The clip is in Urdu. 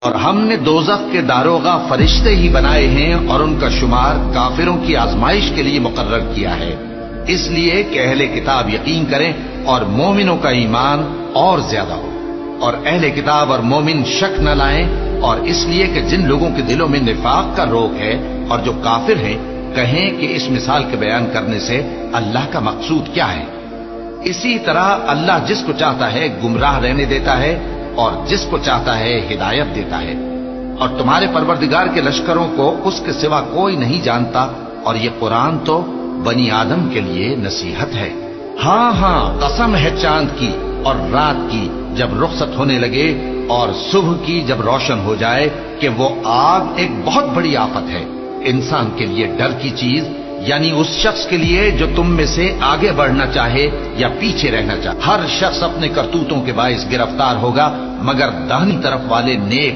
اور ہم نے دوزخ کے داروغہ فرشتے ہی بنائے ہیں اور ان کا شمار کافروں کی آزمائش کے لیے مقرر کیا ہے، اس لیے کہ اہل کتاب یقین کریں اور مومنوں کا ایمان اور زیادہ ہو، اور اہل کتاب اور مومن شک نہ لائیں، اور اس لیے کہ جن لوگوں کے دلوں میں نفاق کا روگ ہے اور جو کافر ہیں کہیں کہ اس مثال کے بیان کرنے سے اللہ کا مقصود کیا ہے۔ اسی طرح اللہ جس کو چاہتا ہے گمراہ رہنے دیتا ہے اور جس کو چاہتا ہے ہدایت دیتا ہے، اور تمہارے پروردگار کے لشکروں کو اس کے سوا کوئی نہیں جانتا، اور یہ قرآن تو بنی آدم کے لیے نصیحت ہے۔ ہاں ہاں، قسم ہے چاند کی اور رات کی جب رخصت ہونے لگے اور صبح کی جب روشن ہو جائے کہ وہ آگ ایک بہت بڑی آفت ہے، انسان کے لیے ڈر کی چیز، یعنی اس شخص کے لیے جو تم میں سے آگے بڑھنا چاہے یا پیچھے رہنا چاہے۔ ہر شخص اپنے کرتوتوں کے باعث گرفتار ہوگا مگر داہنی طرف والے نیک